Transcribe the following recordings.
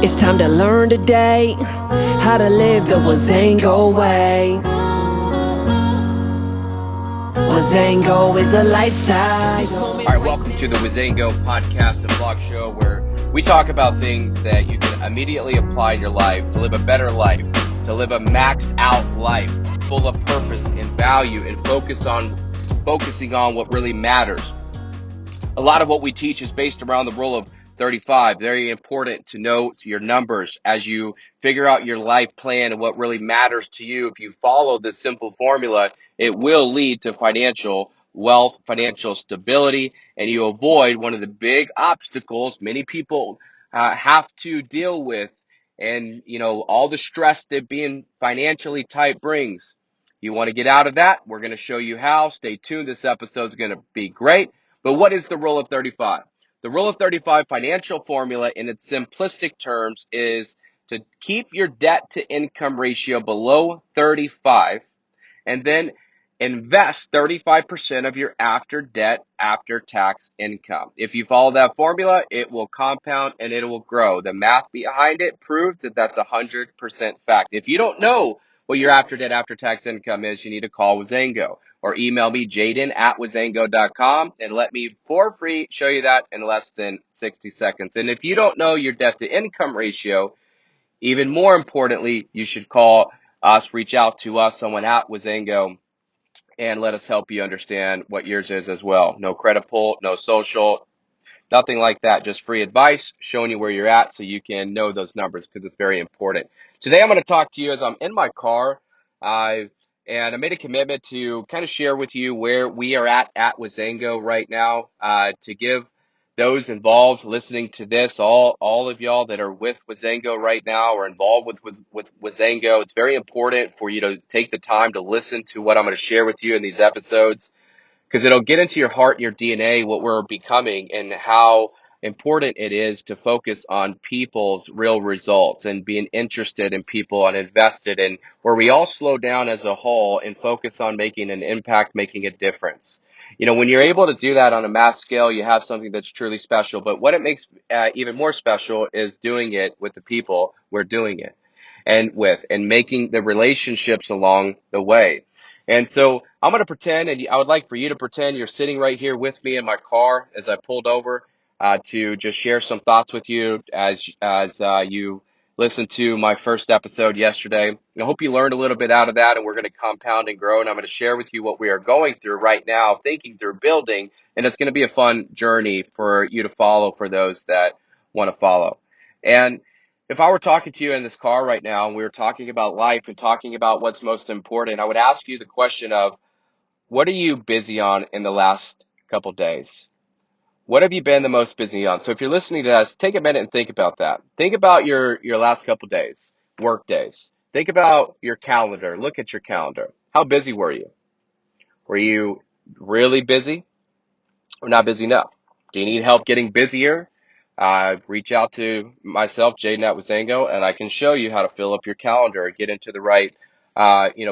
It's time to learn today how to live the Whizango way. Whizango is a lifestyle. All right, welcome to the Whizango podcast and blog show where we talk about things that you can immediately apply in your life to live a better life, to live a maxed out life full of purpose and value and focusing on what really matters. A lot of what we teach is based around the rule of 35. Very important to know your numbers as you figure out your life plan and what really matters to you. If you follow this simple formula, it will lead to financial wealth, financial stability, and you avoid one of the big obstacles many people have to deal with, and all the stress that being financially tight brings. You want to get out of that? We're going to show you how. Stay tuned. This episode is going to be great. But what is the rule of 35? The rule of 35 financial formula in its simplistic terms is to keep your debt to income ratio below 35 and then invest 35% of your after debt, after tax income. If you follow that formula, it will compound and it will grow. The math behind it proves that that's 100% fact. If you don't know what your after debt, after tax income is, you need to call Whizango or email me, Jayden at Whizango.com, and let me for free show you that in less than 60 seconds. And if you don't know your debt to income ratio, even more importantly, you should call us, reach out to us, someone at Whizango, and let us help you understand what yours is as well. No credit pull, no social, nothing like that. Just free advice, showing you where you're at so you can know those numbers because it's very important. Today I'm going to talk to you as I'm in my car, and I made a commitment to kind of share with you where we are at Whizango right now, to give those involved listening to this, all of y'all that are with Whizango right now or involved with Whizango. It's very important for you to take the time to listen to what I'm going to share with you in these episodes, because it'll get into your heart and your DNA what we're becoming and how important it is to focus on people's real results and being interested in people and invested in where we all slow down as a whole and focus on making an impact, making a difference. When you're able to do that on a mass scale, you have something that's truly special. But what it makes even more special is doing it with the people we're doing it and making the relationships along the way. And so I'm going to pretend, and I would like for you to pretend you're sitting right here with me in my car as I pulled over to just share some thoughts with you as you listened to my first episode yesterday. I hope you learned a little bit out of that, and we're going to compound and grow. And I'm going to share with you what we are going through right now, thinking through building, and it's going to be a fun journey for you to follow for those that want to follow. And if I were talking to you in this car right now and we were talking about life and talking about what's most important, I would ask you the question of, what are you busy on in the last couple days? What have you been the most busy on? So if you're listening to us, take a minute and think about that. Think about your last couple days, work days. Think about your calendar. Look at your calendar. How busy were you? Were you really busy or not busy enough? Do you need help getting busier? Reach out to myself, Jayden at Whizango, and I can show you how to fill up your calendar and get into the right,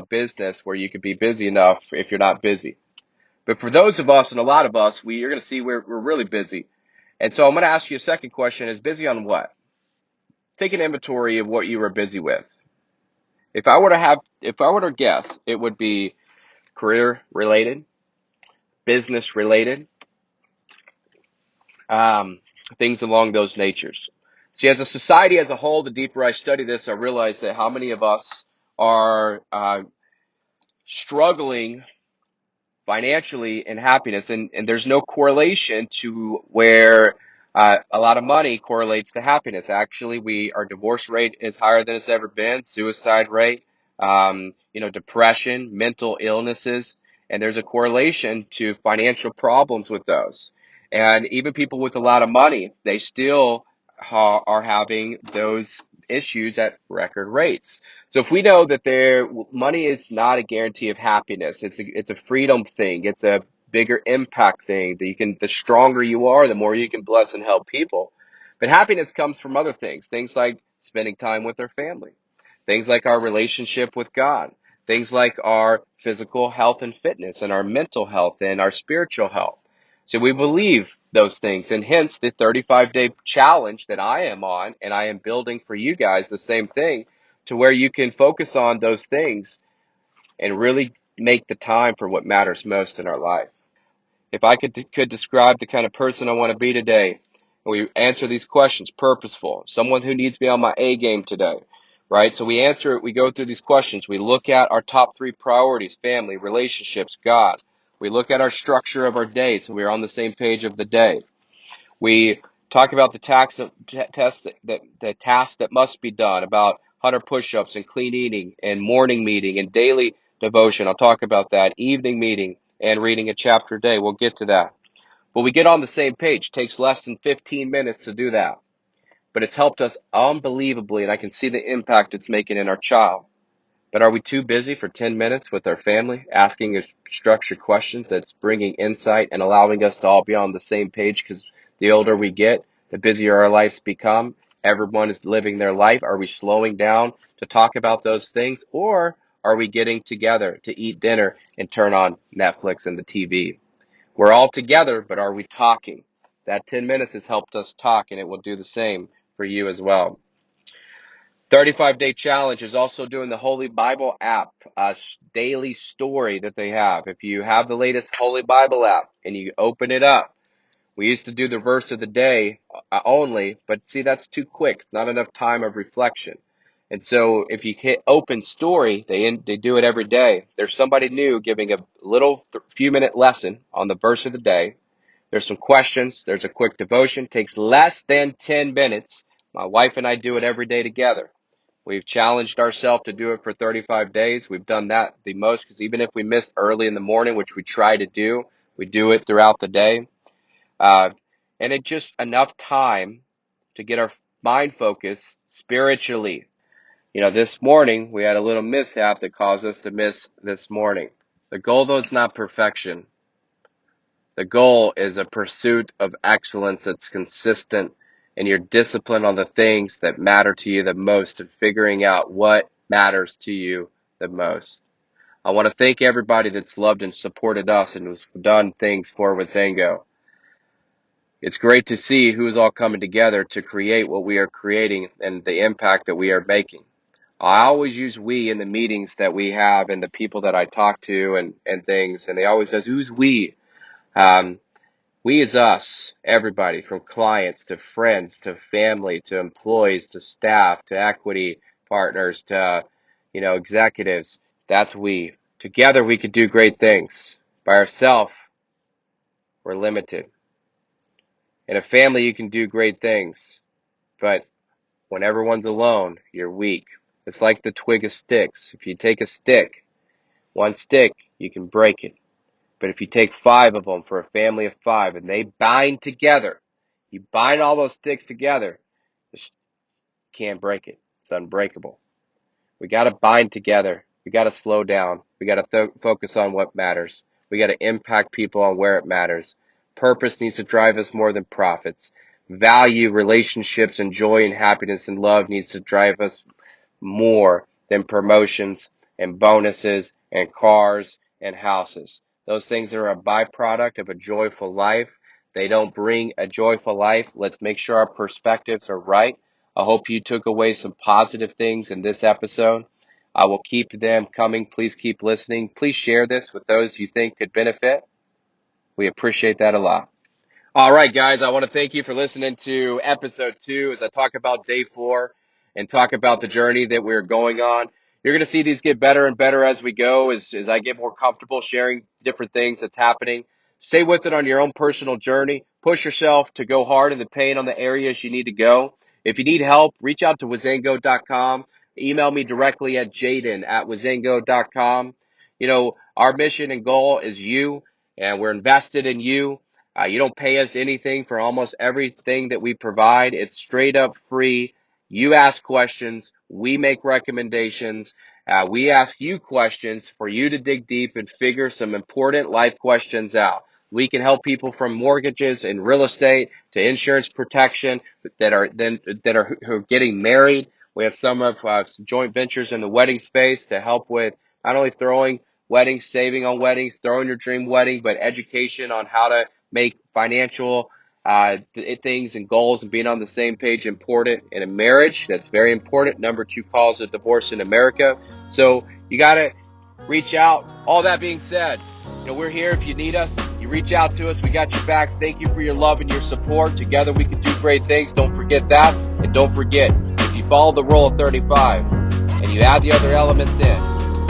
business where you could be busy enough if you're not busy. But for those of us, and a lot of us, you're going to see we're really busy. And so I'm going to ask you a second question: is busy on what? Take an inventory of what you were busy with. If I were to guess, it would be career related, business related, things along those natures. See, as a society as a whole, the deeper I study this, I realize that how many of us are struggling financially in happiness, and there's no correlation to where a lot of money correlates to happiness. Actually, our divorce rate is higher than it's ever been, suicide rate, depression, mental illnesses, and there's a correlation to financial problems with those. And even people with a lot of money, they still are having those issues at record rates. So if we know that money is not a guarantee of happiness, it's a freedom thing, it's a bigger impact thing that the stronger you are, the more you can bless and help people. But happiness comes from other things like spending time with our family, things like our relationship with God, things like our physical health and fitness and our mental health and our spiritual health. So we believe those things. And hence the 35-day challenge that I am on, and I am building for you guys the same thing, to where you can focus on those things and really make the time for what matters most in our life. If I could describe the kind of person I want to be today, and we answer these questions: purposeful, someone who needs to be on my A game today, right? So we answer it, we go through these questions, we look at our top 3 priorities: family, relationships, God. We look at our structure of our day, so we're on the same page of the day. We talk about the tasks that must be done, about 100 push-ups and clean eating and morning meeting and daily devotion. I'll talk about that. Evening meeting and reading a chapter a day. We'll get to that. But we get on the same page. It takes less than 15 minutes to do that. But it's helped us unbelievably, and I can see the impact it's making in our child. But are we too busy for 10 minutes with our family, asking structured questions that's bringing insight and allowing us to all be on the same page? Because the older we get, the busier our lives become. Everyone is living their life. Are we slowing down to talk about those things? Or are we getting together to eat dinner and turn on Netflix and the TV? We're all together, but are we talking? That 10 minutes has helped us talk, and it will do the same for you as well. 35-day challenge is also doing the Holy Bible app, a daily story that they have. If you have the latest Holy Bible app and you open it up, we used to do the verse of the day only, but see, that's too quick. It's not enough time of reflection. And so if you hit open story, they do it every day. There's somebody new giving a little few minute lesson on the verse of the day. There's some questions. There's a quick devotion. Takes less than 10 minutes. My wife and I do it every day together. We've challenged ourselves to do it for 35 days. We've done that the most, because even if we miss early in the morning, which we try to do, we do it throughout the day. And it's just enough time to get our mind focused spiritually. This morning we had a little mishap that caused us to miss this morning. The goal, though, is not perfection. The goal is a pursuit of excellence that's consistent, and you're disciplined on the things that matter to you the most, and figuring out what matters to you the most. I want to thank everybody that's loved and supported us and who's done things for Whizango. It's great to see who's all coming together to create what we are creating and the impact that we are making. I always use we in the meetings that we have and the people that I talk to and things, and they always says, who's we? We is us, everybody, from clients to friends to family to employees to staff to equity partners to, executives. That's we. Together we could do great things. By ourselves, we're limited. In a family, you can do great things. But when everyone's alone, you're weak. It's like the twig of sticks. If you take a stick, one stick, you can break it. But if you take 5 of them for a family of 5 and they bind together, you bind all those sticks together, you can't break it. It's unbreakable. We got to bind together. We got to slow down. We got to focus on what matters. We got to impact people on where it matters. Purpose needs to drive us more than profits. Value, relationships, and joy and happiness and love needs to drive us more than promotions and bonuses and cars and houses. Those things are a byproduct of a joyful life. They don't bring a joyful life. Let's make sure our perspectives are right. I hope you took away some positive things in this episode. I will keep them coming. Please keep listening. Please share this with those you think could benefit. We appreciate that a lot. All right, guys, I want to thank you for listening to episode 2 as I talk about day 4 and talk about the journey that we're going on. You're going to see these get better and better as we go, as I get more comfortable sharing different things that's happening. Stay with it on your own personal journey. Push yourself to go hard in the pain on the areas you need to go. If you need help, reach out to Whizango.com. Email me directly at Jayden at Whizango.com. Our mission and goal is you, and we're invested in you. You don't pay us anything for almost everything that we provide. It's straight up free. You ask questions. We make recommendations. We ask you questions for you to dig deep and figure some important life questions out. We can help people from mortgages and real estate to insurance protection who are getting married. We have some joint ventures in the wedding space to help with not only throwing weddings, saving on weddings, throwing your dream wedding, but education on how to make financial things and goals and being on the same page important in a marriage. That's very important. Number 2 cause of divorce in America. So you got to reach out. All that being said, we're here if you need us. You reach out to us. We got your back. Thank you for your love and your support. Together we can do great things. Don't forget that. And don't forget, if you follow the rule of 35 and you add the other elements in,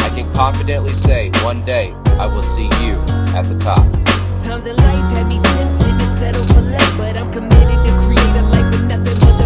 I can confidently say one day I will see you at the top. Times in life had me tempted to settle for less, but I'm committed to create a life with nothing but the